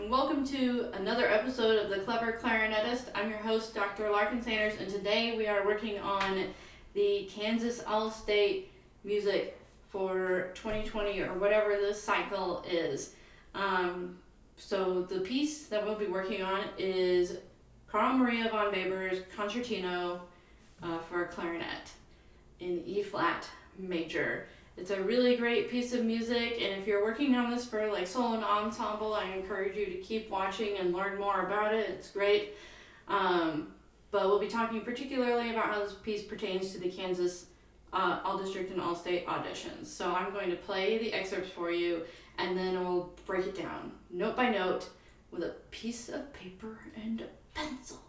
and welcome to another episode of The Clever Clarinetist. I'm your host, Dr. Larkin Sanders, and today we are working on the Kansas All-State music for 2020 or whatever this cycle is. So the piece that we'll be working on is Carl Maria von Weber's Concertino for clarinet in E-flat major. It's a really great piece of music, and if you're working on this for like solo and ensemble, I encourage you to keep watching and learn more about it. It's great. But we'll be talking particularly about how this piece pertains to the Kansas All-District and All-State auditions. So I'm going to play the excerpts for you, and then we'll break it down note by note with a piece of paper and a pencil.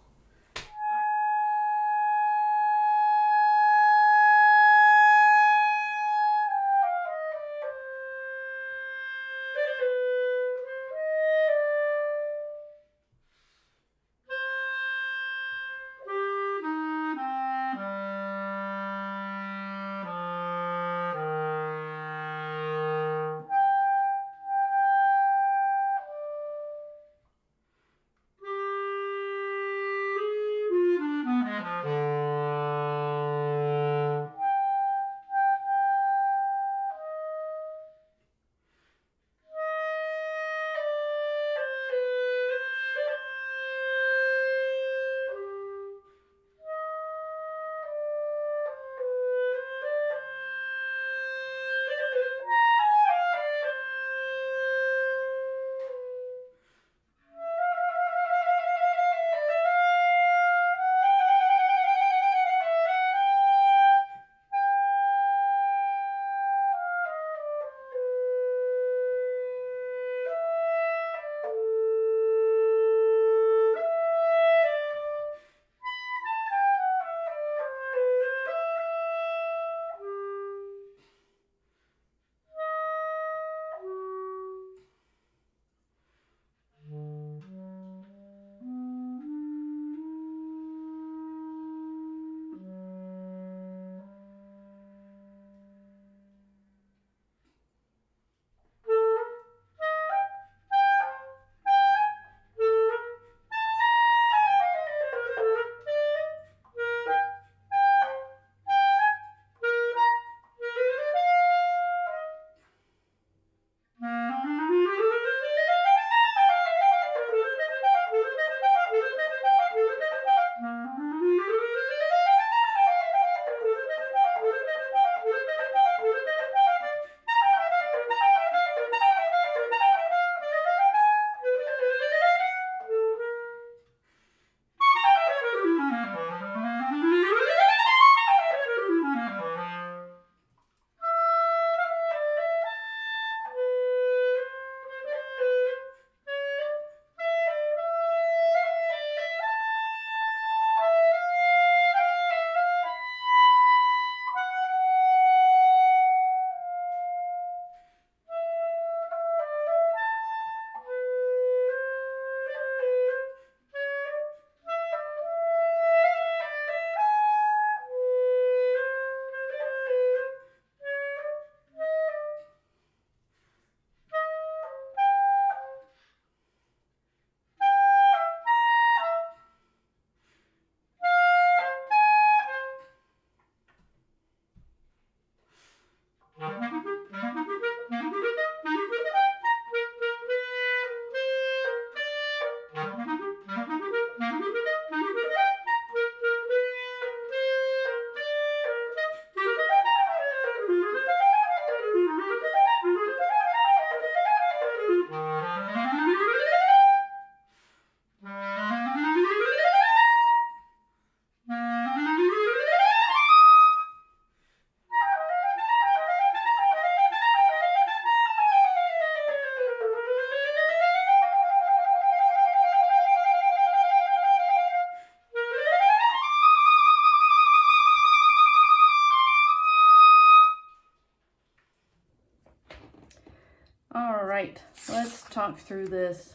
Alright, let's talk through this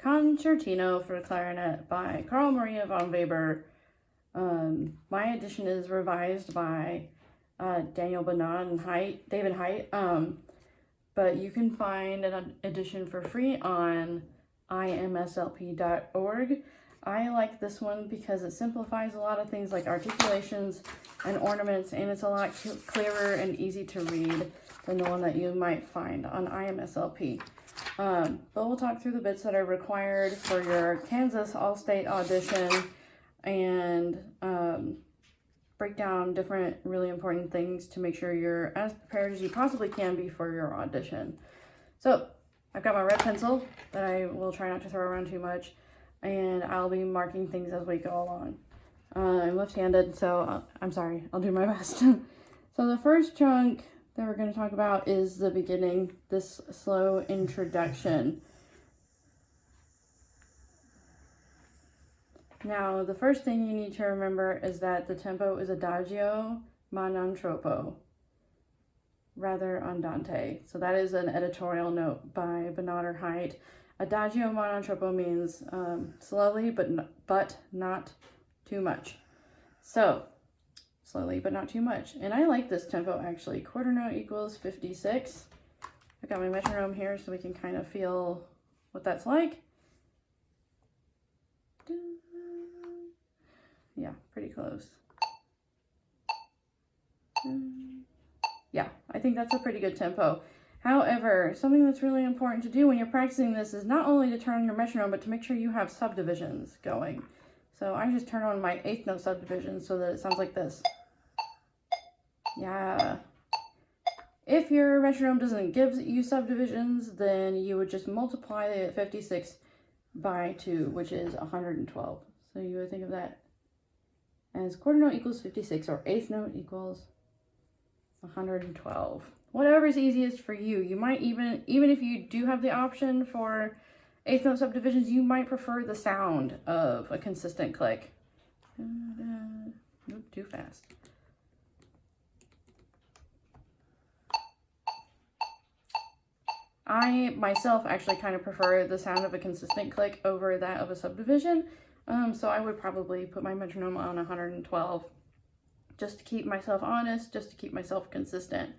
Concertino for Clarinet by Carl Maria von Weber. My edition is revised by Daniel Bernard and David Height, but you can find an edition for free on imslp.org. I like this one because it simplifies a lot of things like articulations and ornaments, and it's a lot clearer and easy to read than the one that you might find on IMSLP. But we'll talk through the bits that are required for your Kansas All-State audition and break down different really important things to make sure you're as prepared as you possibly can be for your audition. So I've got my red pencil that I will try not to throw around too much, and I'll be marking things as we go along. I'm left-handed, so I'm sorry, I'll do my best. So the first chunk that we're going to talk about is the beginning, this slow introduction. Now, the first thing you need to remember is that the tempo is adagio ma non troppo, rather andante. So that is an editorial note by Bernard Haidt. Adagio ma non troppo means slowly, but not too much. So, slowly, but not too much. And I like this tempo, actually. Quarter note equals 56. I got my metronome here so we can kind of feel what that's like. Yeah, pretty close. Yeah, I think that's a pretty good tempo. However, something that's really important to do when you're practicing this is not only to turn on your metronome, but to make sure you have subdivisions going. So I just turn on my eighth note subdivision so that it sounds like this. Yeah. If your metronome doesn't give you subdivisions, then you would just multiply the 56 by 2, which is 112. So you would think of that as quarter note equals 56, or eighth note equals 112. Whatever is easiest for you. You might even if you do have the option for eighth note subdivisions, you might prefer the sound of a consistent click. Nope, too fast. I myself actually kind of prefer the sound of a consistent click over that of a subdivision. So I would probably put my metronome on 112 just to keep myself honest, just to keep myself consistent.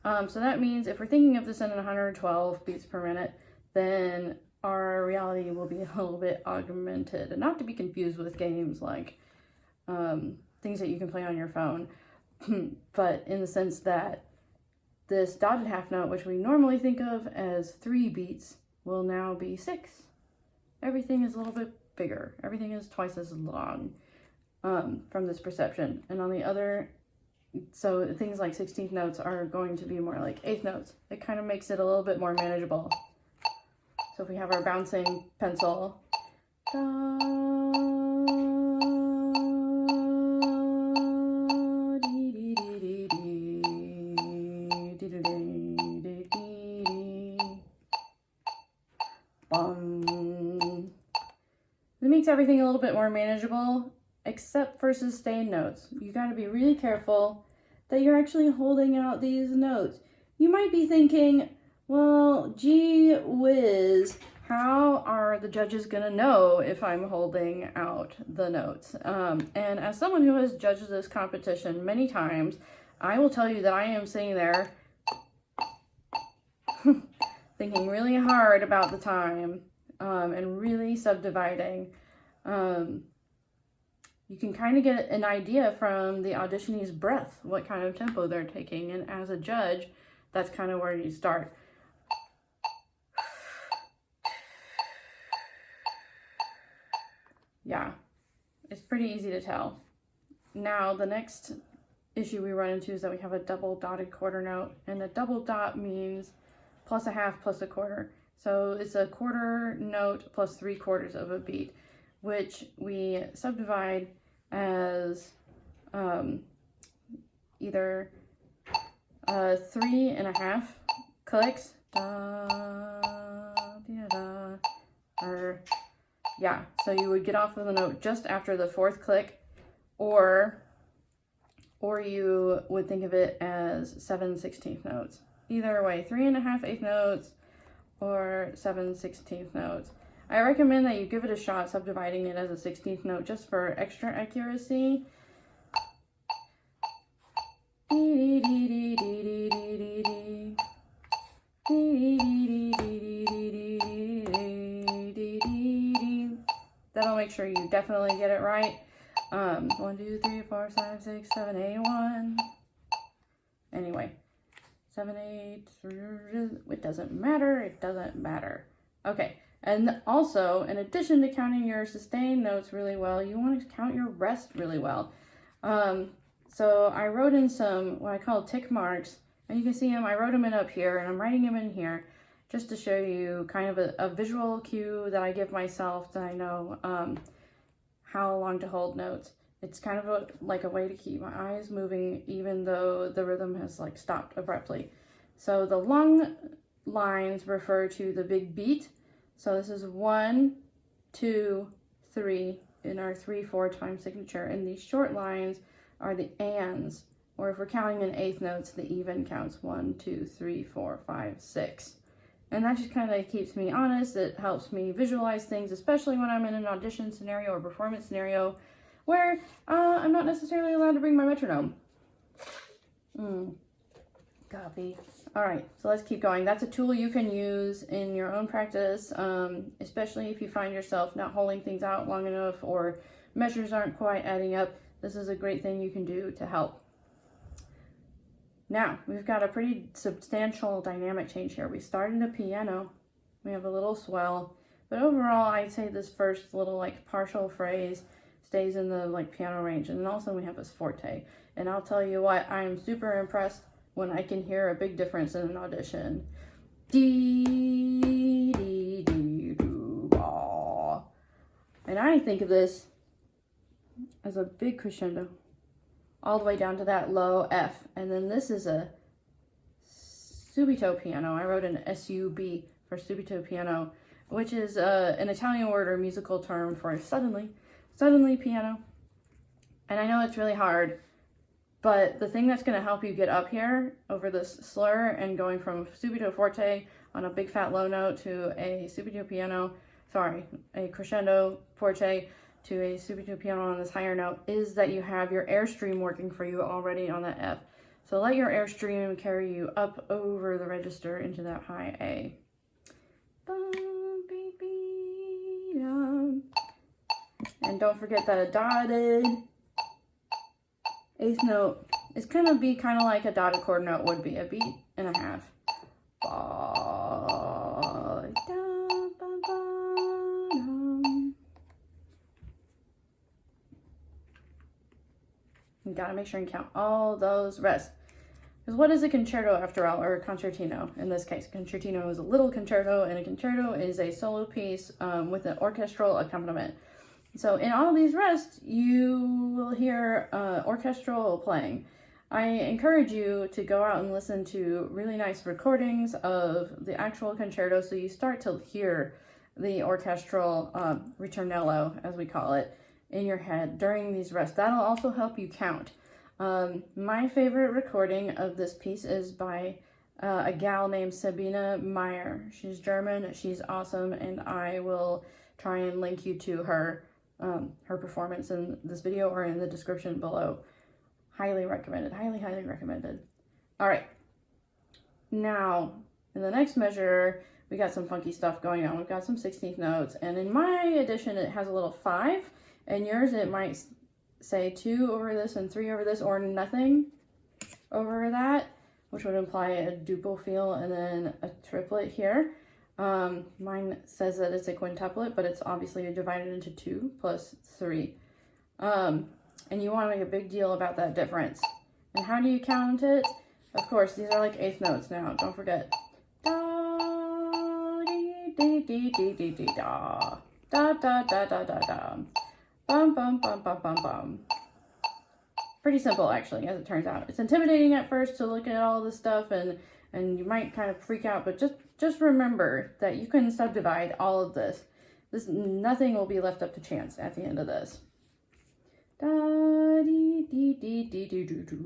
So that means if we're thinking of this in 112 beats per minute, then our reality will be a little bit augmented, and not to be confused with games like things that you can play on your phone, but in the sense that this dotted half note, which we normally think of as 3 beats, will now be 6. Everything is a little bit bigger. Everything is twice as long from this perception. And on the other, so things like 16th notes are going to be more like eighth notes. It kind of makes it a little bit more manageable. So if we have our bouncing pencil, it makes everything a little bit more manageable, except for sustained notes. You got to be really careful that you're actually holding out these notes. You might be thinking, well, gee whiz, how are the judges going to know if I'm holding out the notes? And as someone who has judged this competition many times, I will tell you that I am sitting there thinking really hard about the time and really subdividing. You can kind of get an idea from the auditionee's breath, what kind of tempo they're taking. And as a judge, that's kind of where you start. Yeah, it's pretty easy to tell. Now, the next issue we run into is that we have a double dotted quarter note. And a double dot means plus a half plus a quarter. So it's a quarter note plus 3/4 of a beat, which we subdivide as either 3.5 clicks, or yeah, so you would get off of the note just after the 4th click, or you would think of it as 7/16 notes. Either way, 3.5 eighth notes or 7/16 notes. I recommend that you give it a shot subdividing it as a 16th note just for extra accuracy. That'll make sure you definitely get it right. 1, 2, 3, 4, 5, 6, 7, 8, 1. Anyway, 7, 8, it doesn't matter, it doesn't matter. Okay, and also, in addition to counting your sustained notes really well, you want to count your rest really well. So I wrote in some, what I call tick marks, and you can see them, I wrote them in up here, and I'm writing them in here, just to show you kind of a visual cue that I give myself, that I know how long to hold notes. It's kind of like a way to keep my eyes moving even though the rhythm has like stopped abruptly. So the long lines refer to the big beat. So this is 1, 2, 3 in our 3/4 time signature. And these short lines are the ands, or if we're counting in eighth notes, the even counts 1, 2, 3, 4, 5, 6. And that just kind of keeps me honest. It helps me visualize things, especially when I'm in an audition scenario or performance scenario where I'm not necessarily allowed to bring my metronome. Copy. All right, so let's keep going. That's a tool you can use in your own practice, especially if you find yourself not holding things out long enough or measures aren't quite adding up. This is a great thing you can do to help. Now, we've got a pretty substantial dynamic change here. We start in the piano, we have a little swell, but overall I'd say this first little like partial phrase stays in the like piano range, and then also we have this forte. And I'll tell you what, I'm super impressed when I can hear a big difference in an audition. Dee, dee, dee, doo, ah. And I think of this as a big crescendo, all the way down to that low F. And then this is a subito piano. I wrote an SUB for subito piano, which is an Italian word or musical term for suddenly piano. And I know it's really hard, but the thing that's going to help you get up here over this slur and going from subito forte on a big fat low note to a subito piano, a crescendo forte to a subito piano on this higher note, is that you have your airstream working for you already on that F. So let your airstream carry you up over the register into that high A. And don't forget that a dotted eighth note is going to be kind of like a dotted chord note would be, a beat and a half. You gotta make sure and count all those rests. Because what is a concerto after all, or a concertino in this case? Concertino is a little concerto, and a concerto is a solo piece with an orchestral accompaniment. So in all these rests, you will hear orchestral playing. I encourage you to go out and listen to really nice recordings of the actual concerto, so you start to hear the orchestral ritornello, as we call it, in your head during these rests. That'll also help you count. My favorite recording of this piece is by a gal named Sabine Meyer. She's German, she's awesome, and I will try and link you to her performance in this video or in the description below. Highly recommended, highly recommended. All right, now in the next measure, we got some funky stuff going on. We've got some 16th notes, and in my edition, it has a little 5. And yours, it might say 2 over this and 3 over this, or nothing over that, which would imply a duple feel and then a triplet here. Mine says that it's a quintuplet, but it's obviously divided into 2 plus 3. And you want to make a big deal about that difference. And how do you count it? Of course, these are like eighth notes now. Don't forget. Da, dee, dee, dee, dee, dee, dee, da. Da, da, da, da, da, da. Bum, bum, bum, bum, bum, bum. Pretty simple, actually, as it turns out. It's intimidating at first to look at all this stuff, and you might kind of freak out, but just remember that you can subdivide all of this. Nothing will be left up to chance at the end of this. Da dee dee dee dee dee doo doo.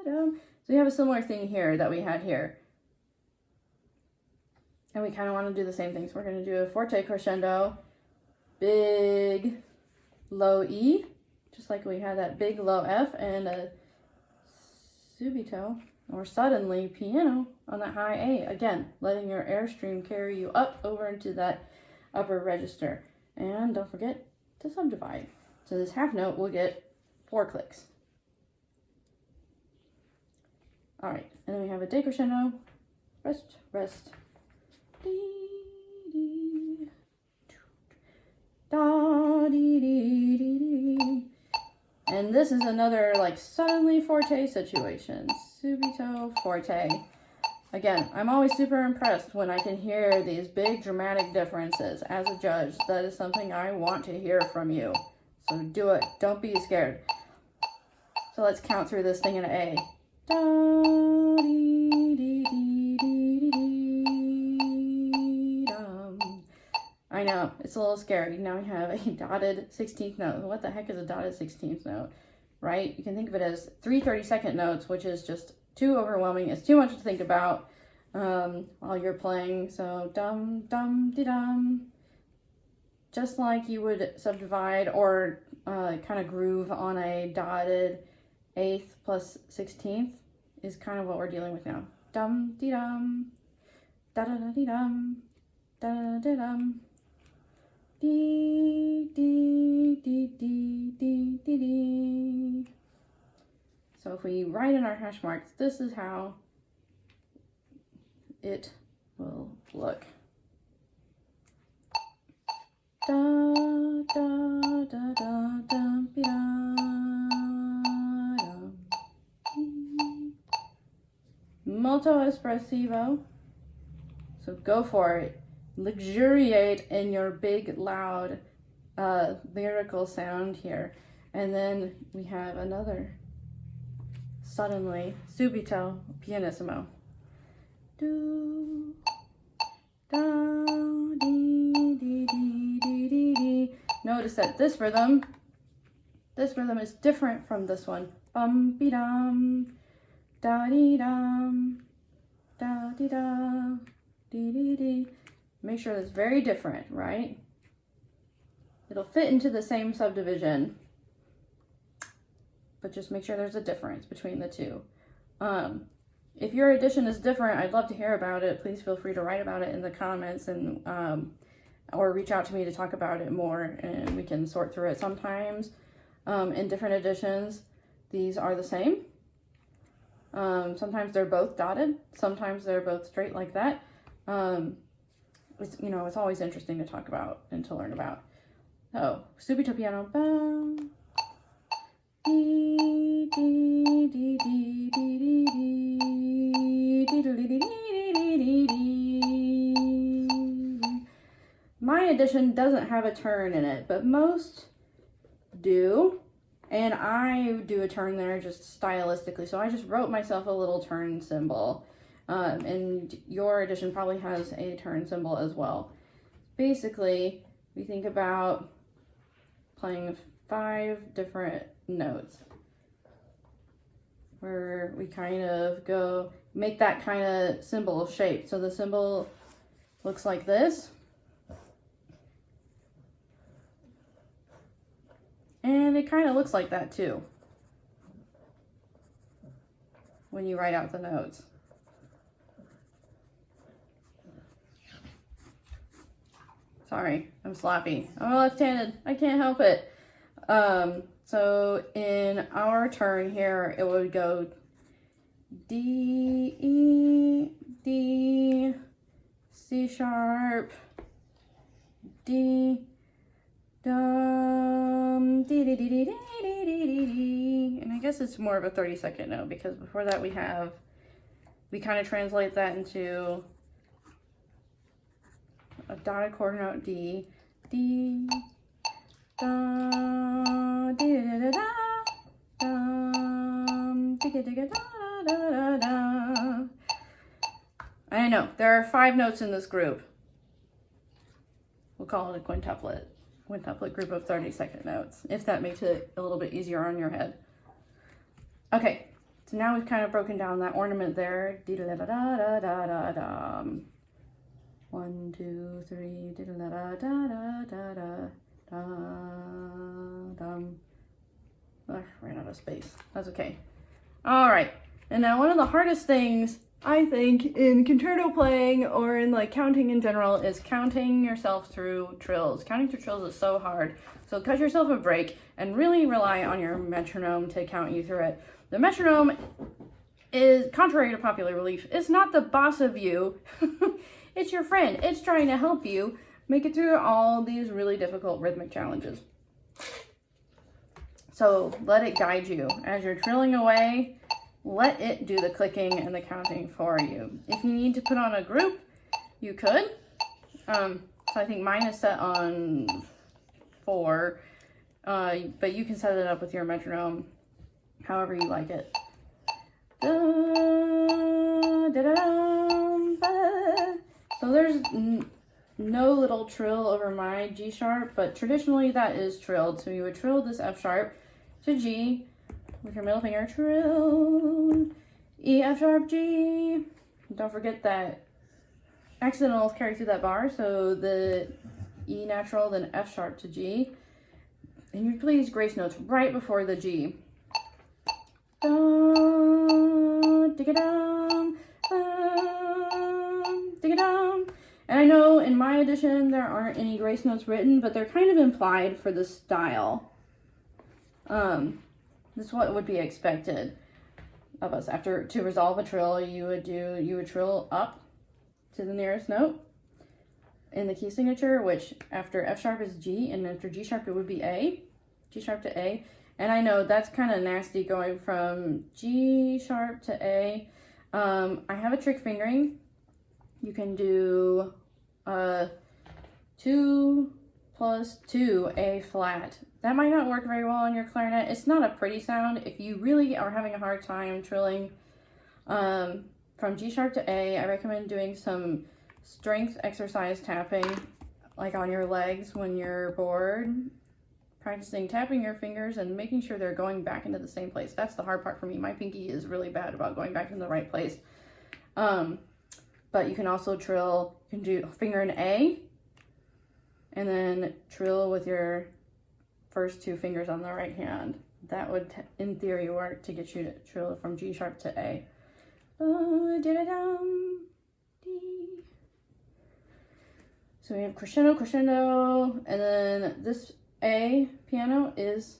So we have a similar thing here that we had here. And we kind of want to do the same thing. So we're going to do a forte crescendo, big low E, just like we had that big low F, and a subito or suddenly piano on that high A. Again, letting your airstream carry you up over into that upper register. And don't forget to subdivide. So this half note will get 4 clicks. All right, and then we have a decrescendo, rest, rest, dee, dee, da, dee, dee, dee, dee. And this is another like suddenly forte situation. Subito forte. Again, I'm always super impressed when I can hear these big dramatic differences. As a judge, that is something I want to hear from you. So do it. Don't be scared. So let's count through this thing in an A. Da, dee, dee, dee, dee, dee, dum. I know, it's a little scary. Now we have a dotted 16th note. What the heck is a dotted 16th note, right? You can think of it as 3 30-second notes, which is just too overwhelming. It's too much to think about while you're playing. So dum, dum, de dum. Just like you would subdivide or kind of groove on a dotted 8th plus 16th is kind of what we're dealing with now. Dum, de dum, da da da de dum, da da da dum. Dee, dee, dee, dee, dee, dee, dee. So if we write in our hash marks, this is how it will look. Da, da, da, da, dum, be, da, dum, dee. Molto espressivo. So go for it. Luxuriate in your big, loud, lyrical sound here. And then we have another suddenly subito pianissimo. Do, da, dee, dee, dee, dee, dee, dee. Notice that this rhythm is different from this one. Bum, be, dum, da, dee, dum, da, dee, da, dee, dee, dee. Make sure that's very different, right? It'll fit into the same subdivision, but just make sure there's a difference between the two. If your edition is different, I'd love to hear about it. Please feel free to write about it in the comments and or reach out to me to talk about it more, and we can sort through it. Sometimes in different editions, these are the same. Sometimes they're both dotted. Sometimes they're both straight like that. It's always interesting to talk about and to learn about. So, subito piano, bam, dee, dee, dee, dee, dee, dee, dee, dee, dee, dee, dee. My edition doesn't have a turn in it, but most do, and I do a turn there just stylistically. So I just wrote myself a little turn symbol. And your edition probably has a turn symbol as well. Basically, we think about playing 5 different notes where we kind of make that kind of symbol shape. So the symbol looks like this. And it kind of looks like that too when you write out the notes. Sorry, I'm sloppy. I'm left-handed. I can't help it. So in our turn here, it would go D, E, D, C sharp, D, dum, dee, dee, dee, dee, dee, dee, dee, dee. And I guess it's more of a 30-second note because before that we kind of translate that into a dotted quarter note D, D, da, dee, da, da, da, dum, digga, digga, da, da, da, da. I know, there are 5 notes in this group. We'll call it a quintuplet group of 30-second notes, if that makes it a little bit easier on your head. Okay, so now we've kind of broken down that ornament there. Dee, da, da, da, da, da, da, da. 1, 2, 3, da da da da da da da da dum. Ran out of space. That's okay. All right. And now one of the hardest things I think in concerto playing or in like counting in general is counting yourself through trills. Counting through trills is so hard. So cut yourself a break and really rely on your metronome to count you through it. The metronome is, contrary to popular belief, is not the boss of you. It's your friend. It's trying to help you make it through all these really difficult rhythmic challenges. So let it guide you. As you're trilling away, let it do the clicking and the counting for you. If you need to put on a group, you could. So I think mine is set on 4, but you can set it up with your metronome however you like it. So there's no little trill over my G sharp, but traditionally that is trilled. So you would trill this F sharp to G with your middle finger, trill, E, F sharp, G. Don't forget that accidentals carry through that bar, so the E natural, then F sharp to G. And you play these grace notes right before the G. Dig-a-dum, dig-a-dum. And I know in my edition there aren't any grace notes written, but they're kind of implied for the style. This is what would be expected of us. After, to resolve a trill, you would trill up to the nearest note in the key signature, which after F sharp is G, and after G sharp it would be A, G sharp to A. And I know that's kind of nasty going from G sharp to A. I have a trick fingering. You can do 2 plus 2 A flat. That might not work very well on your clarinet. It's not a pretty sound. If you really are having a hard time trilling from G sharp to A, I recommend doing some strength exercise tapping, like on your legs when you're bored. Practicing tapping your fingers and making sure they're going back into the same place. That's the hard part for me. My pinky is really bad about going back in the right place. But you can also trill, you can do finger in A, and then trill with your first 2 fingers on the right hand. That would, in theory, work to get you to trill from G sharp to A. So we have crescendo, crescendo, and then this A piano is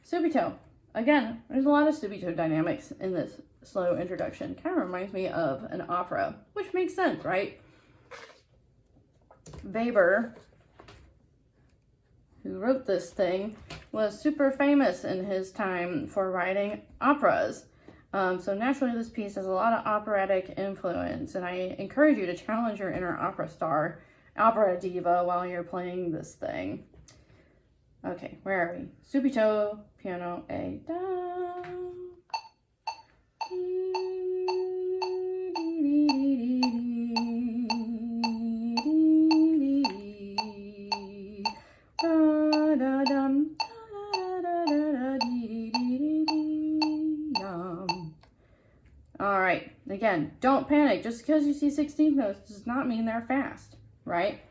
subito. Again, there's a lot of subito dynamics in this slow introduction. Kind of reminds me of an opera, which makes sense, right? Weber, who wrote this thing, was super famous in his time for writing operas. So naturally this piece has a lot of operatic influence, and I encourage you to challenge your inner opera star, opera diva, while you're playing this thing. Okay, where are we? Subito, piano, A, down. All right, again, don't panic. Just because you see 16th notes does not mean they're fast, right?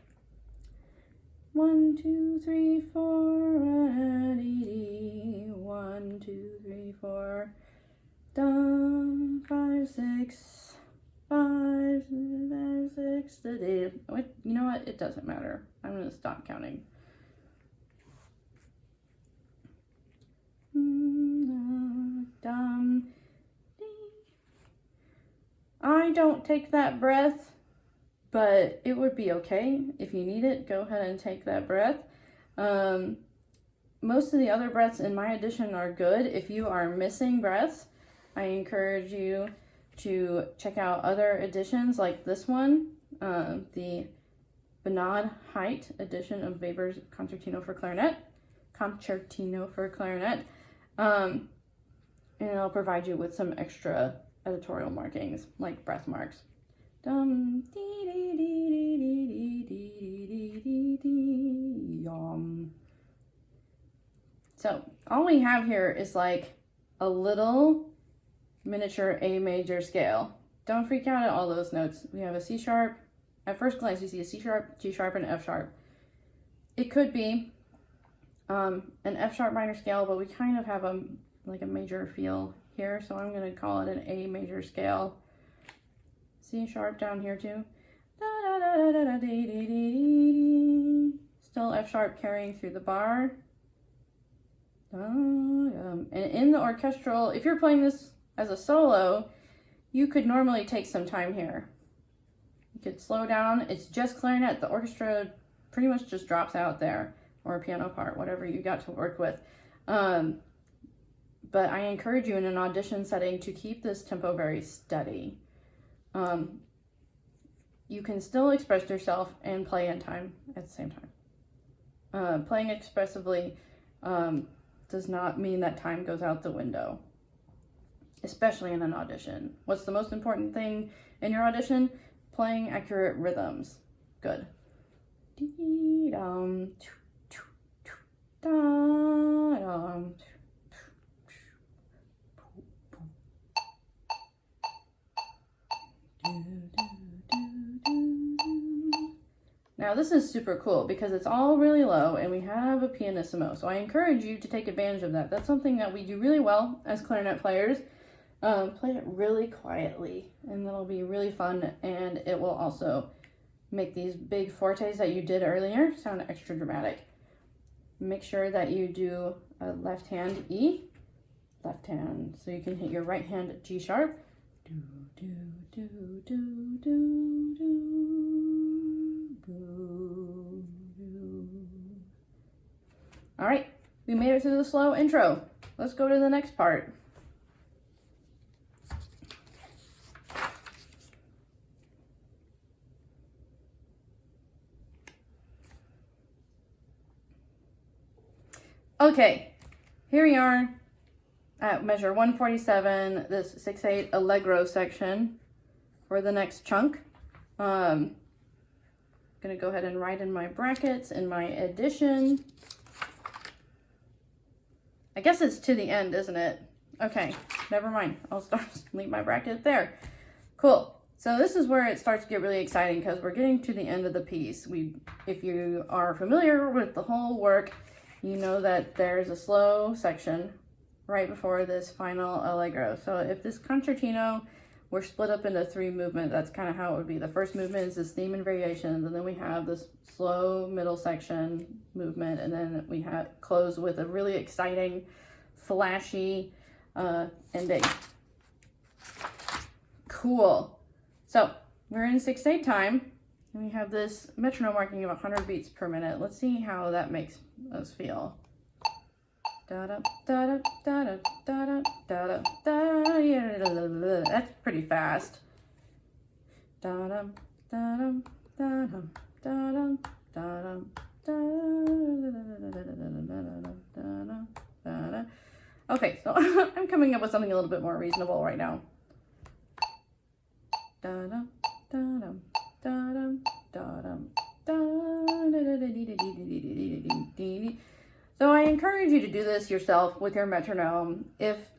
1, 2, 3, 4, 1, 2, 3, 4, dum, 5, 6, 5, 6, you know what? It doesn't matter. I'm going to stop counting. Dum. I don't take that breath, but it would be okay. If you need it, go ahead and take that breath. Most of the other breaths in my edition are good. If you are missing breaths, I encourage you to check out other editions like this one, the Bernard Height edition of Weber's Concertino for Clarinet, and it'll provide you with some extra editorial markings like breath marks. Dum, dee, dee, dee, dee, dee, dee, dee, dee, dee, yum. So all we have here is like a little miniature A major scale. Don't freak out at all those notes. We have a C sharp. At first glance, you see a C sharp, G sharp, and F sharp. It could be an F sharp minor scale, but we kind of have like a major feel here, so I'm going to call it an A major scale. C sharp down here too. Still F sharp carrying through the bar. And in the orchestral, if you're playing this as a solo, you could normally take some time here. You could slow down. It's just clarinet. The orchestra pretty much just drops out there, or a piano part, whatever you got to work with. But I encourage you in an audition setting to keep this tempo very steady. You can still express yourself and play in time at the same time. Playing expressively does not mean that time goes out the window, especially in an audition. What's the most important thing in your audition? Playing accurate rhythms. Good. Now this is super cool because it's all really low and we have a pianissimo. So I encourage you to take advantage of that. That's something that we do really well as clarinet players. Play it really quietly and that'll be really fun, and it will also make these big fortes that you did earlier sound extra dramatic. Make sure that you do a left hand E, left hand, so you can hit your right hand G sharp. Do, do, do, do, do, do, do, do. All right, we made it through the slow intro. Let's go to the next part. Okay, here we are at measure 147, this 6/8 Allegro section for the next chunk. I'm gonna go ahead and write in my brackets in my addition. I guess it's to the end, isn't it? Okay, never mind. I'll leave my bracket there. Cool. So this is where it starts to get really exciting because we're getting to the end of the piece. If you are familiar with the whole work, you know that there's a slow section right before this final allegro. So if this concertino were split up into 3 movements, that's kind of how it would be. The first movement is this theme and variations, and then we have this slow middle section movement, and then we have close with a really exciting, flashy ending. Cool. So we're in 6/8 time, and we have this metronome marking of 100 beats per minute. Let's see how that makes us feel. Da-da, da-da, da-da, da-da, da-da, da-da. That's pretty fast. Da-da, da-da, da-da, da-da, da-da, da-da. Okay, so I'm coming up with something a little bit more reasonable right now. Da-da, da-da, da-da, da-da, da-da. So I encourage you to do this yourself with your metronome. If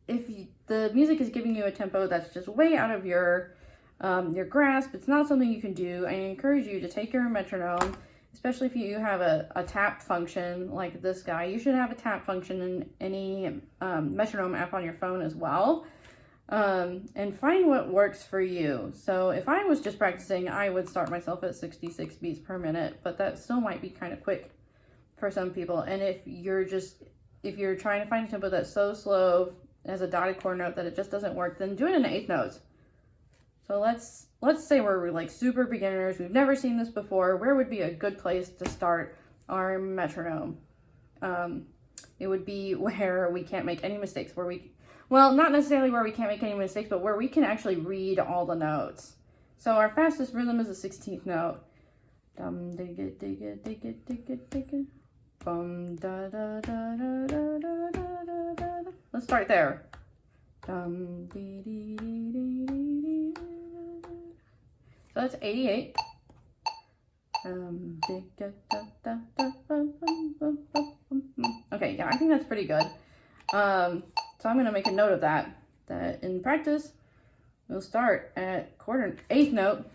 the music is giving you a tempo that's just way out of your grasp, it's not something you can do. I encourage you to take your metronome, especially if you have a tap function like this guy. You should have a tap function in any metronome app on your phone as well. And find what works for you. So if I was just practicing, I would start myself at 66 beats per minute, but that still might be kind of quick for some people. And if you're trying to find a tempo that's so slow as a dotted chord note that it just doesn't work, then do it in 1/8 notes. So let's say we're like super beginners, we've never seen this before. Where would be a good place to start our metronome? It would be where we can't make any mistakes, well, not necessarily where we can't make any mistakes, but where we can actually read all the notes. So our fastest rhythm is the 16th note. Dum digga digga digga digga digga. Bum da da da da da da da da. Let's start there. Dum dee dee dee dee dee. So that's 88. Okay, yeah, I think that's pretty good. So I'm going to make a note of that in practice, we'll start at 8th note.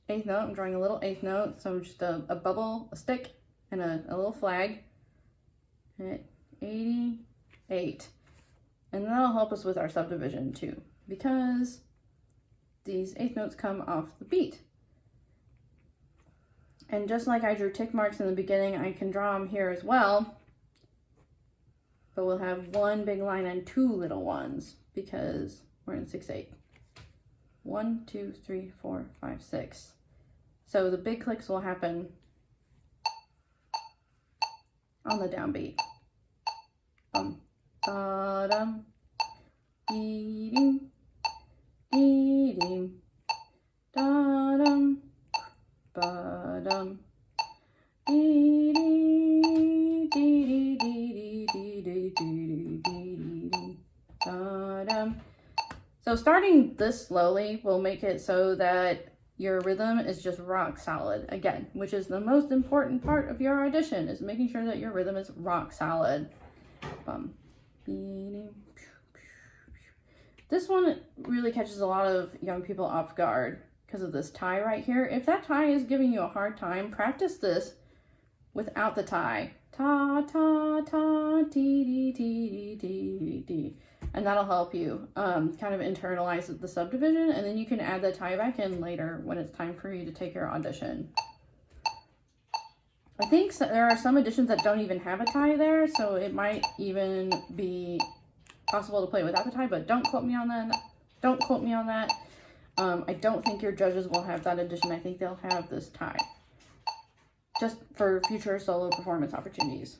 8th note, I'm drawing a little 8th note. So just a bubble, a stick, and a little flag at 88. And that'll help us with our subdivision too, because these eighth notes come off the beat. And just like I drew tick marks in the beginning, I can draw them here as well. But we'll have one big line and two little ones because we're in 6/8. 1, 2, 3, 4, 5, 6. So the big clicks will happen on the downbeat. Bum, ba-dum, dee-ding, dee-ding, da-dum, ba-dum, dee-dee, dee-dee-dee-dee-dee-dee-dee-dee-dee, da-dum. So starting this slowly will make it so that your rhythm is just rock solid, again, which is the most important part of your audition, is making sure that your rhythm is rock solid. This one really catches a lot of young people off guard because of this tie right here. If that tie is giving you a hard time, practice this without the tie. Ta, ta, ta, dee, dee, dee, dee, dee, dee. And that'll help you kind of internalize the subdivision, and then you can add the tie back in later when it's time for you to take your audition. I think there are some editions that don't even have a tie there, so it might even be possible to play without the tie, but don't quote me on that. Don't quote me on that. I don't think your judges will have that edition. I think they'll have this tie, just for future solo performance opportunities.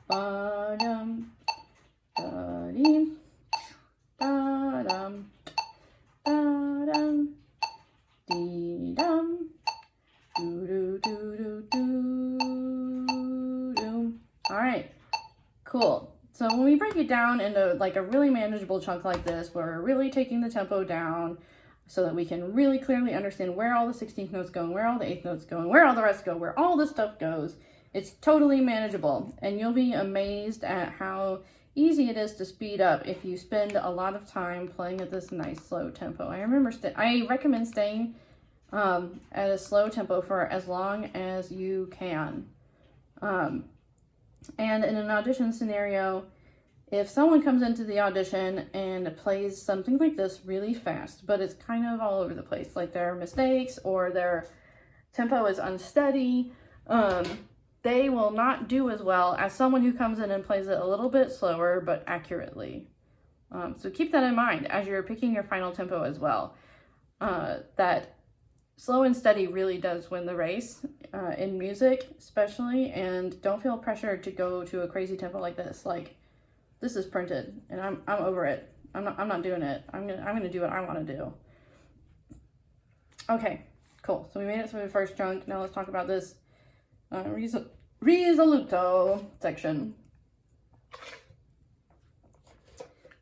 Ba-dum, da-dee, da-dum, da-dum, dee-dum, do-do-do-do-do-do. All right, cool. So when we break it down into like a really manageable chunk like this, where we're really taking the tempo down so that we can really clearly understand where all the 16th notes go, where all the 8th notes go, and where all the rest go, where all this stuff goes, it's totally manageable. And you'll be amazed at how easy it is to speed up if you spend a lot of time playing at this nice slow tempo. I recommend staying at a slow tempo for as long as you can. And in an audition scenario, if someone comes into the audition and plays something like this really fast, but it's kind of all over the place, like there are mistakes or their tempo is unsteady, they will not do as well as someone who comes in and plays it a little bit slower but accurately. So keep that in mind as you're picking your final tempo as well. That slow and steady really does win the race in music especially, and don't feel pressured to go to a crazy tempo like this. Like, this is printed and I'm over it. I'm not doing it. I'm gonna do what I want to do. Okay, cool. So we made it through the first chunk. Now let's talk about this risoluto section.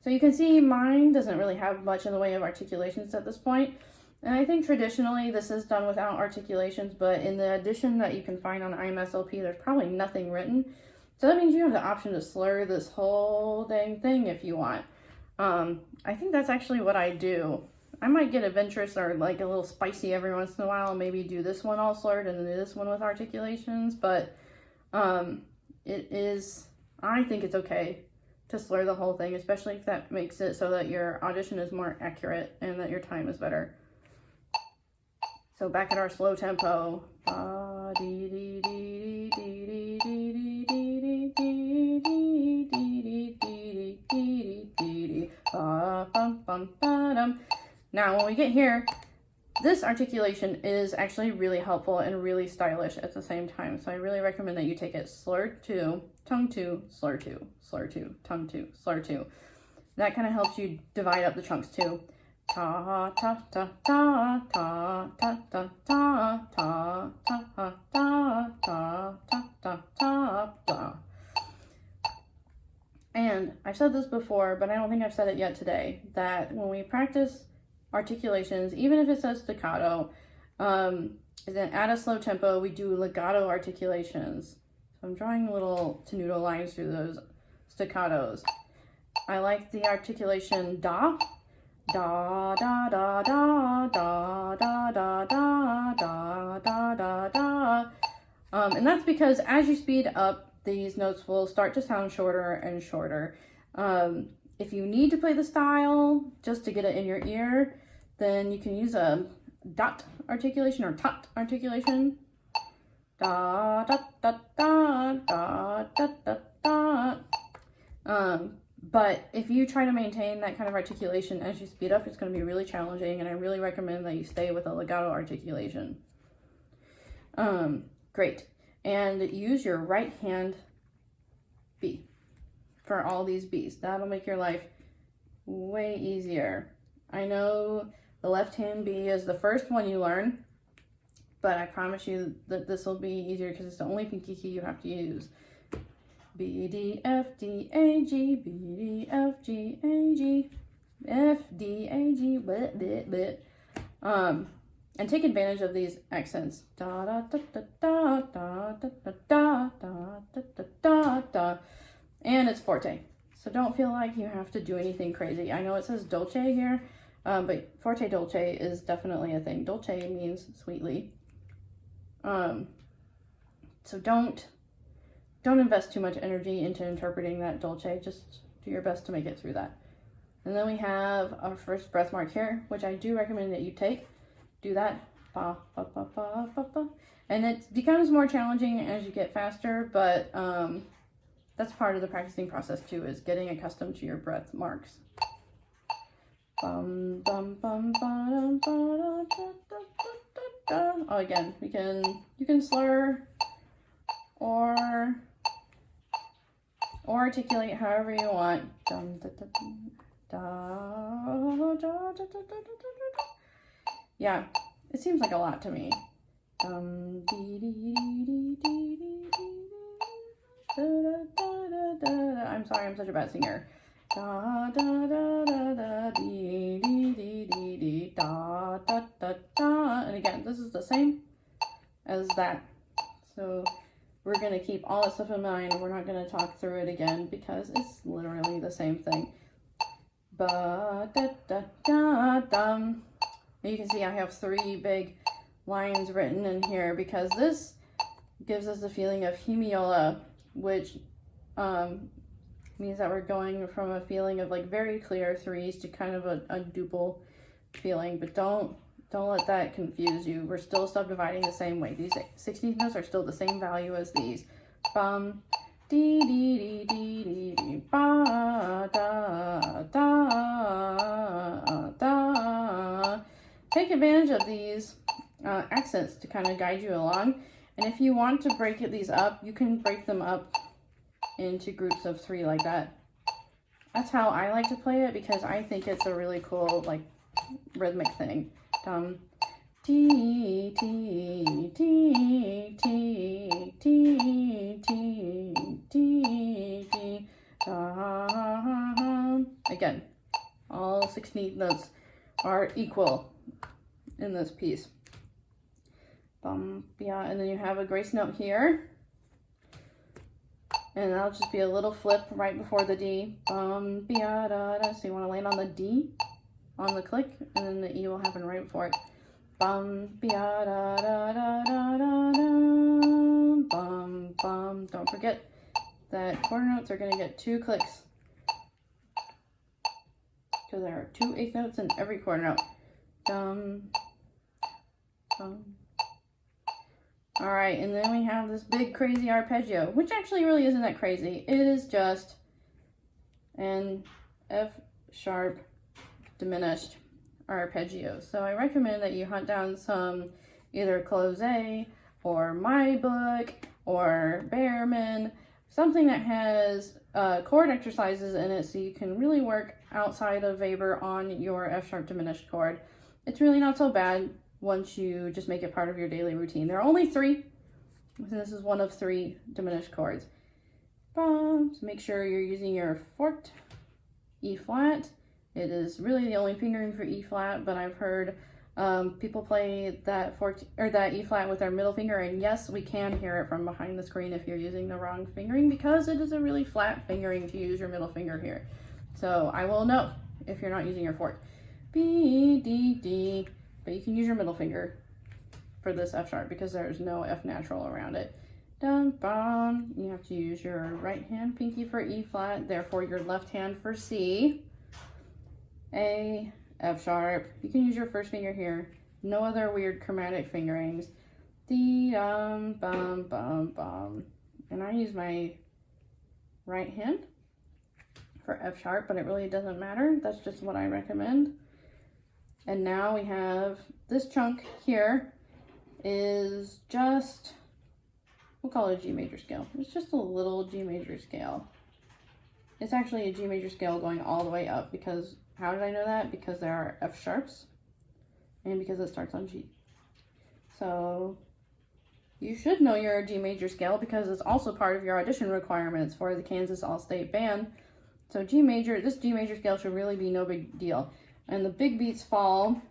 So you can see mine doesn't really have much in the way of articulations at this point. And I think traditionally this is done without articulations, but in the edition that you can find on IMSLP, there's probably nothing written. So that means you have the option to slur this whole dang thing if you want. I think that's actually what I do. I might get adventurous or like a little spicy every once in a while, and maybe do this one all slurred and then do this one with articulations, but I think it's okay to slur the whole thing, especially if that makes it so that your audition is more accurate and that your time is better. So back at our slow tempo. Now when we get here, this articulation is actually really helpful and really stylish at the same time. So I really recommend that you take it slur 2, tongue 2, slur 2, slur 2, tongue 2, slur 2. That kind of helps you divide up the chunks too. Ta ta ta ta ta ta ta ta ta ta ta ta ta ta ta ta. And I've said this before, but I don't think I've said it yet today, that when we practice articulations, even if it says staccato, then at a slow tempo, we do legato articulations. So I'm drawing little tenuto lines through those staccatos. I like the articulation da, da, da, da, da, da, da, da, da, da, da, da, da. And that's because as you speed up, these notes will start to sound shorter and shorter. If you need to play the style just to get it in your ear, then you can use a dot articulation or tot articulation. Da da da da da da da da. But if you try to maintain that kind of articulation as you speed up, it's going to be really challenging, and I really recommend that you stay with a legato articulation. Great. And use your right hand B for all these Bs. That'll make your life way easier. I know the left hand B is the first one you learn, but I promise you that this will be easier because it's the only pinky key you have to use. B, D, F, D, A, G, B, D, F, G, A, G, F, D, A, G, blah, blah, blah. And take advantage of these accents. Da, da, da, da, da, da, da, da, da, da, da, da, da. And it's forte. So don't feel like you have to do anything crazy. I know it says dolce here, but forte dolce is definitely a thing. Dolce means sweetly. So don't invest too much energy into interpreting that dolce. Just do your best to make it through that. And then we have our first breath mark here, which I do recommend that you take. Do that. Ba, ba, ba, ba, ba, ba. And it becomes more challenging as you get faster, but that's part of the practicing process too, is getting accustomed to your breath marks. Bum, bum, bum, ba, da, da, da, da, da. Oh, again, you can slur or articulate however you want. Dum, da, da, da, da, da, da, da, da. Yeah, it seems like a lot to me. I'm sorry, I'm such a bad singer. Da da da da da dee dee dee dee dee da da da da. And again, this is the same as that. So we're gonna keep all that stuff in mind. We're not gonna talk through it again because it's literally the same thing. Ba da da da dum. You can see I have 3 big lines written in here because this gives us the feeling of hemiola, which means that we're going from a feeling of like very clear 3s to kind of a duple feeling. But don't let that confuse you. We're still subdividing the same way. These 16th notes are still the same value as these. Bum, dee dee dee dee dee dee, ba da da da. Take advantage of these accents to kind of guide you along. And if you want to break these up, you can break them up into groups of 3 like that. That's how I like to play it because I think it's a really cool like rhythmic thing. T T T T T T T T. Again, all 16 notes are equal in this piece. Yeah, and then you have a grace note here, and that'll just be a little flip right before the D. So you want to land on the D on the click, and then the E will happen right before it. Don't forget that quarter notes are going to get 2 clicks because there are 2 8th notes in every quarter note. All right, and then we have this big crazy arpeggio, which actually really isn't that crazy. It is just an F sharp diminished arpeggio. So I recommend that you hunt down some either Close or My Book or Behrman, something that has chord exercises in it so you can really work outside of Weber on your F sharp diminished chord. It's really not so bad once you just make it part of your daily routine. There are only 3, and this is one of 3 diminished chords. So make sure you're using your Forte, E flat. It is really the only fingering for E flat, but I've heard people play that Forte or that E flat with their middle finger, and yes, we can hear it from behind the screen if you're using the wrong fingering because it is a really flat fingering to use your middle finger here. So I will know if you're not using your Forte. B, D, D. But you can use your middle finger for this F sharp because there's no F natural around it. dum, bum. You have to use your right hand pinky for E flat, therefore your left hand for C. A, F sharp. You can use your first finger here. No other weird chromatic fingerings. D, dum, bum, bum, bum. And I use my right hand for F sharp, but it really doesn't matter. That's just what I recommend. And now we have this chunk here is just, we'll call it a G major scale. It's just a little G major scale. It's actually a G major scale going all the way up, because, how did I know that? Because there are F sharps and because it starts on G. So you should know your G major scale because it's also part of your audition requirements for the Kansas All-State Band. So G major, this G major scale should really be no big deal. And the big beats fall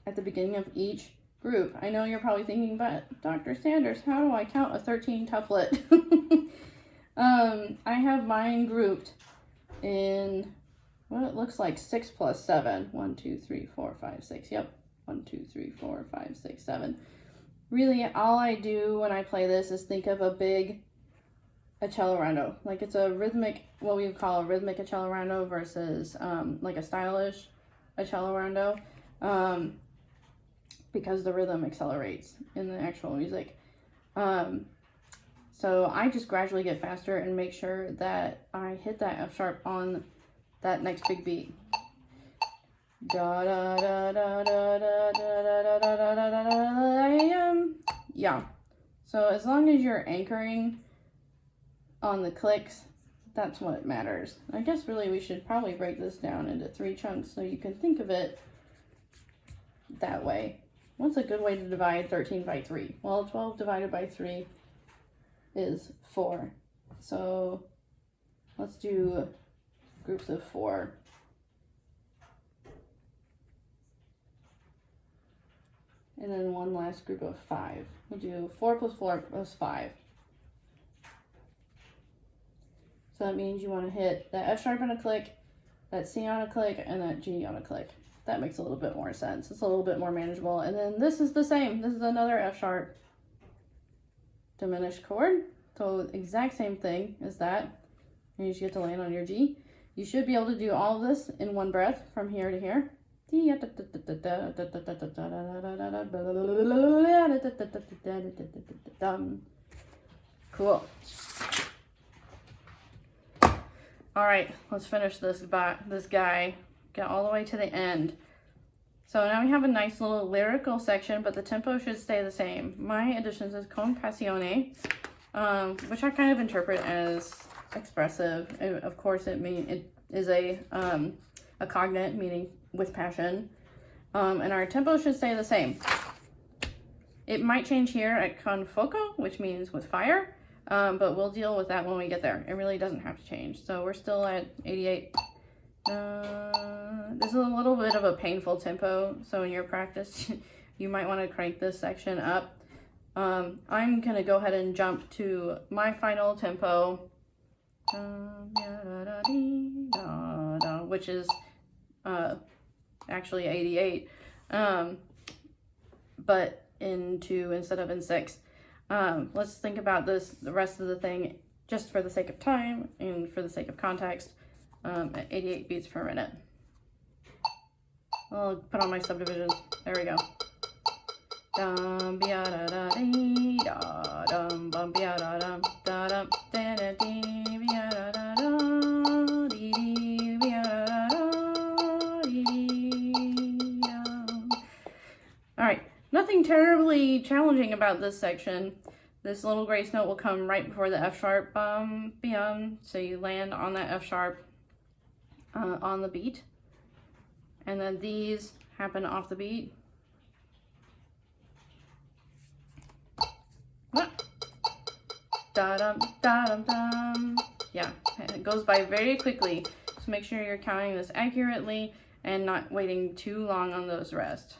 at the beginning of each group. I know you're probably thinking, but Dr. Sanders, how do I count a 13 tuplet? I have mine grouped in what it looks like 6 plus 7. 1, 2, 3, 4, 5, 6. Yep. 1, 2, 3, 4, 5, 6, 7. Really, all I do when I play this is think of a big accelerondo. Like it's a rhythmic, what we would call a rhythmic accelerondo versus like a stylish accelerondo, because the rhythm accelerates in the actual music. So I just gradually get faster and make sure that I hit that F sharp on that next big beat. Da da da da da da da da da da da. Yeah. So as long as you're anchoring on the clicks, that's what matters. I guess really we should probably break this down into 3 chunks so you can think of it that way. What's a good way to divide 13 by 3? Well, 12 divided by 3 is 4. So let's do groups of 4. And then one last group of 5. We'll do 4 plus 4 plus 5. So that means you want to hit that F sharp on a click, that C on a click, and that G on a click. That makes a little bit more sense. It's a little bit more manageable. And then this is the same. This is another F sharp diminished chord. So exact same thing as that. And you just get to land on your G. You should be able to do all of this in one breath from here to here. Cool. All right, let's finish this guy. Get all the way to the end. So now we have a nice little lyrical section, but the tempo should stay the same. My additions is con passione, which I kind of interpret as expressive. And of course, it is a cognate, meaning with passion. And our tempo should stay the same. It might change here at con fuoco, which means with fire, but we'll deal with that when we get there. It really doesn't have to change. So we're still at 88. This is a little bit of a painful tempo, so in your practice, you might want to crank this section up. I'm going to go ahead and jump to my final tempo, which is actually 88, but in 2 instead of in 6. Let's think about the rest of the thing, just for the sake of time and for the sake of context, at 88 beats per minute. I'll put on my subdivisions. There we go. Dum bia da da dee da dum bum bia da dum da dum da da dee bia da da da dee dee bia da da dee dee dum. All right, nothing terribly challenging about this section. This little grace note will come right before the F sharp bum bium, so you land on that F sharp on the beat, and then these happen off the beat. Da-dum, da-dum, dum. Yeah, it goes by very quickly, so make sure you're counting this accurately and not waiting too long on those rests.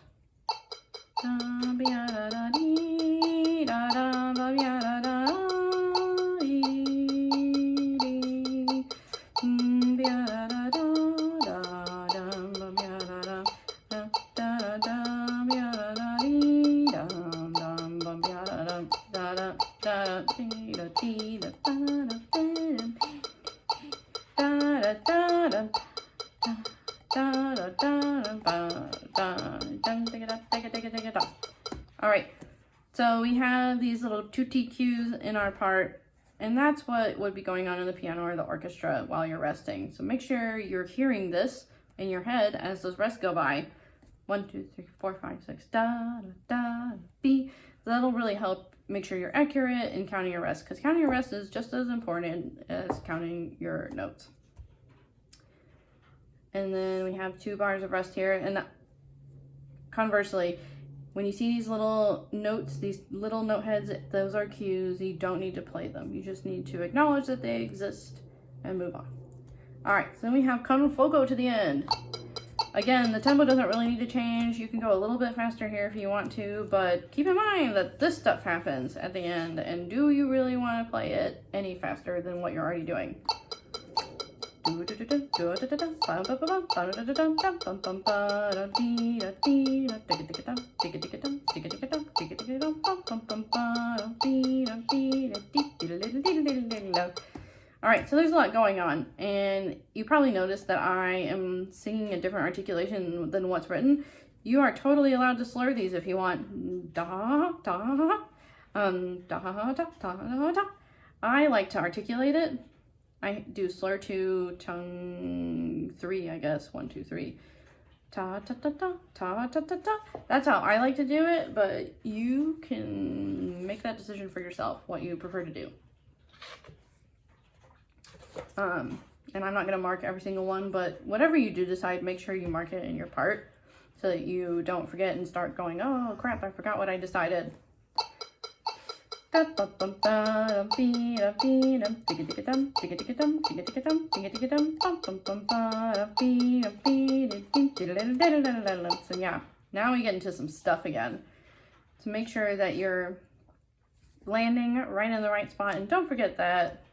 Alright, so we have these little tutti cues in our part, and that's what would be going on in the piano or the orchestra while you're resting. So make sure you're hearing this in your head as those rests go by. 1, 2, 3, 4, 5, 6, da, da, da, B. That'll really help make sure you're accurate in counting your rests, because counting your rests is just as important as counting your notes. And then we have 2 bars of rest here, and conversely, when you see these little notes, these little note heads, those are cues. You don't need to play them. You just need to acknowledge that they exist and move on. All right, so then we have con fuoco to the end. Again, the tempo doesn't really need to change. You can go a little bit faster here if you want to, but keep in mind that this stuff happens at the end, and do you really want to play it any faster than what you're already doing? Alright, so there's a lot going on, and you probably noticed that I am singing a different articulation than what's written. You are totally allowed to slur these if you want. Da, da, da, da, da, da. I like to articulate it. I do slur 2, tongue 3, I guess. 1, 2, 3. Ta ta ta ta ta ta ta ta. That's how I like to do it, but you can make that decision for yourself, what you prefer to do. And I'm not going to mark every single one, but whatever you do decide, make sure you mark it in your part so that you don't forget and start going, oh crap, I forgot what I decided. So yeah, now we get into some stuff again. So make sure that you're landing right in the right spot, and don't forget that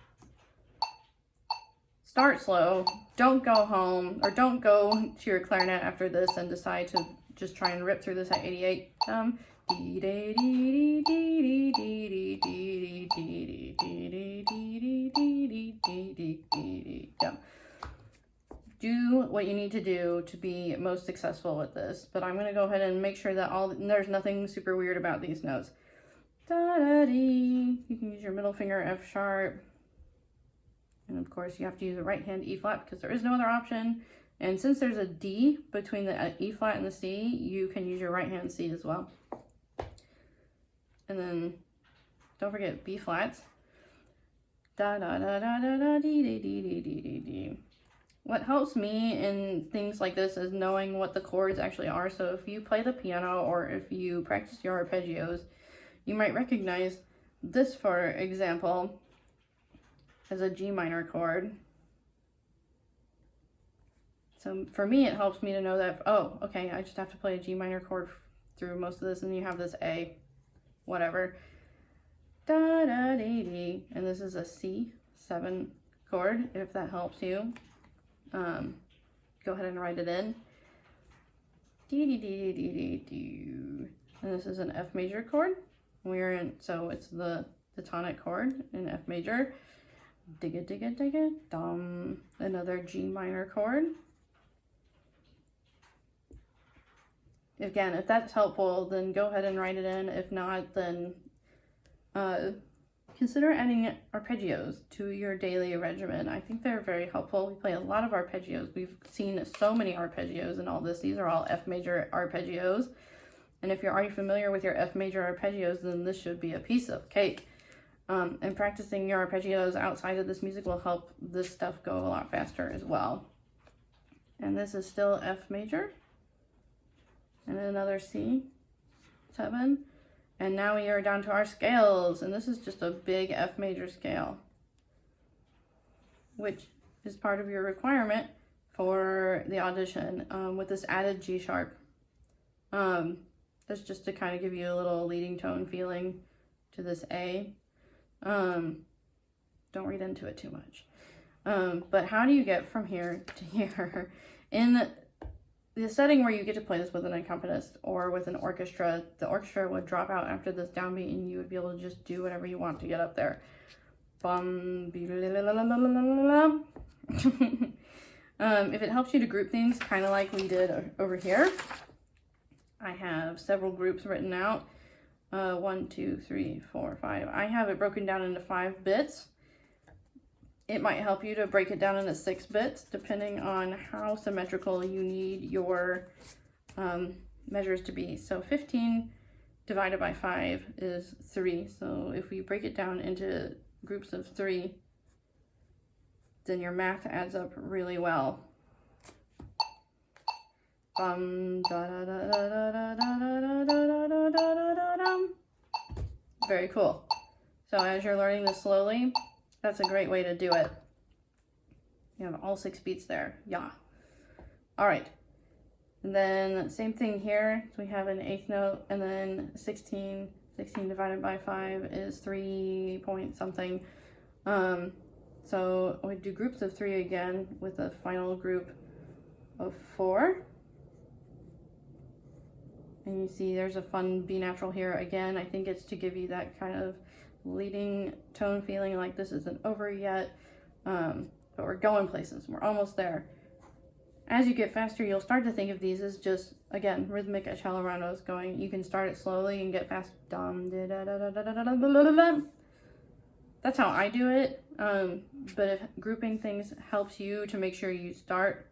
start slow. Don't go home, or don't go to your clarinet after this and decide to just try and rip through this at 88. Do what you need to do to be most successful with this, but I'm going to go ahead and make sure that there's nothing super weird about these notes. Da-da-dee. You can use your middle finger F sharp. And of course you have to use the right hand E flat because there is no other option. And since there's a D between the E flat and the C, you can use your right hand C as well. And then don't forget B flats. Da da da da da da dee dee dee dee dee dee dee. What helps me in things like this is knowing what the chords actually are. So if you play the piano or if you practice your arpeggios, you might recognize this, for example, as a G minor chord. So for me, it helps me to know that, oh, okay, I just have to play a G minor chord through most of this, and you have this A, whatever. Da da dee dee, and this is a C7 chord, if that helps you. Go ahead and write it in. Dee dee dee dee dee dee. And this is an F major chord. We're in, so it's the tonic chord in F major. Digga digga digga dum. Another G minor chord. Again, if that's helpful, then go ahead and write it in. If not, then consider adding arpeggios to your daily regimen. I think they're very helpful. We play a lot of arpeggios. We've seen so many arpeggios in all this. These are all F major arpeggios. And if you're already familiar with your F major arpeggios, then this should be a piece of cake. And practicing your arpeggios outside of this music will help this stuff go a lot faster as well. And this is still F major. And another C7. And now we are down to our scales. And this is just a big F major scale, which is part of your requirement for the audition, with this added G sharp. That's just to kind of give you a little leading tone feeling to this A. Don't read into it too much. But how do you get from here to here? In the setting where you get to play this with an accompanist or with an orchestra, the orchestra would drop out after this downbeat and you would be able to just do whatever you want to get up there. If it helps you to group things, kind of like we did over here, I have several groups written out. 1, 2, 3, 4, 5. I have it broken down into 5 bits. It might help you to break it down into 6 bits, depending on how symmetrical you need your measures to be. So 15 divided by 5 is 3. So if we break it down into groups of 3, then your math adds up really well. Very cool. So as you're learning this slowly, that's a great way to do it. You have all 6 beats there. Yeah. All right. And then same thing here. So we have an 8th note, and then 16. 16 divided by 5 is 3 point something. So we do groups of 3 again with a final group of 4. And you see there's a fun B natural here again. I think it's to give you that kind of leading tone feeling like this isn't over yet, but we're going places. We're almost there. As you get faster, you'll start to think of these as just, again, rhythmic accelerandos going. You can start it slowly and get fast. That's how I do it. But if grouping things helps you to make sure you start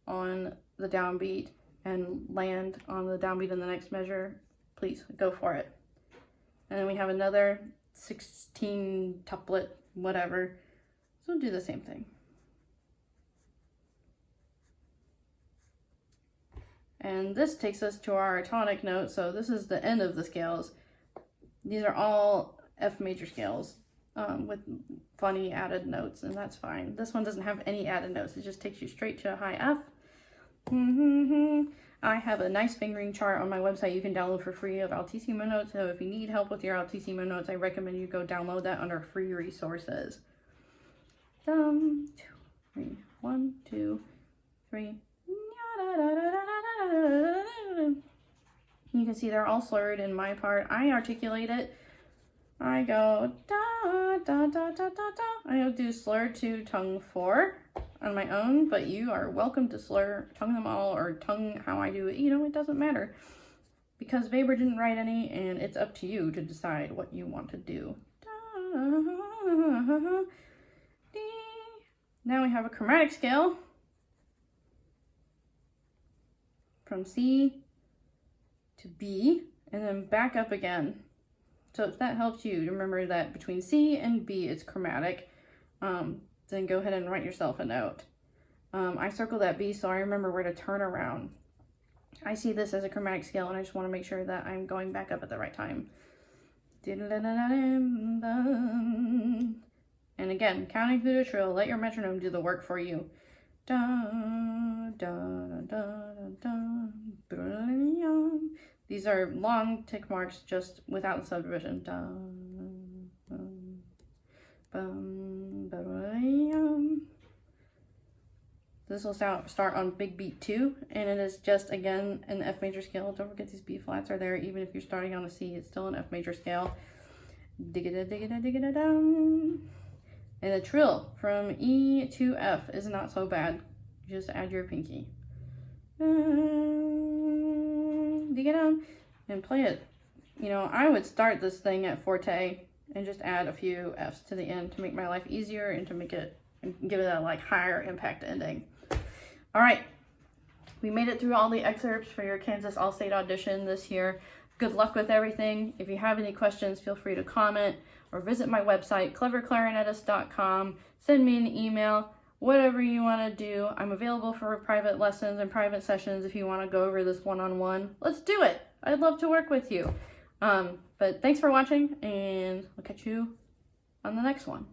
on the downbeat and land on the downbeat in the next measure, please go for it. And then we have another 16 tuplet, whatever. So we'll do the same thing. And this takes us to our tonic note. So this is the end of the scales. These are all F major scales with funny added notes, and that's fine. This one doesn't have any added notes. It just takes you straight to a high F. I have a nice fingering chart on my website you can download for free of altissimo notes. So if you need help with your altissimo notes, I recommend you go download that under free resources. 1, 2, 3. You can see they're all slurred in my part. I articulate it. I go da da da da da da. I'll do slur 2, tongue 4 on my own, but you are welcome to slur, tongue them all, or tongue how I do it. You know, it doesn't matter because Weber didn't write any, and it's up to you to decide what you want to do. Now we have a chromatic scale from C to B and then back up again. So if that helps you to remember that between C and B it's chromatic, then go ahead and write yourself a note. I circle that B so I remember where to turn around. I see this as a chromatic scale and I just want to make sure that I'm going back up at the right time. And again, counting through the trill, let your metronome do the work for you. These are long tick marks just without the subdivision. This will start on big beat 2, and it is just, again, an F major scale. Don't forget these B flats are there. Even if you're starting on a C, it's still an F major scale. Dig-a-da-dig-a-da-dig-a-da-dum. And the trill from E to F is not so bad. You just add your pinky. And play it. You know, I would start this thing at forte and just add a few Fs to the end to make my life easier and to make it, give it a like higher impact ending. All right, we made it through all the excerpts for your Kansas All-State audition this year. Good luck with everything. If you have any questions, feel free to comment or visit my website, cleverclarinetist.com. Send me an email, whatever you want to do. I'm available for private lessons and private sessions if you want to go over this one-on-one. Let's do it. I'd love to work with you. But thanks for watching, and I'll catch you on the next one.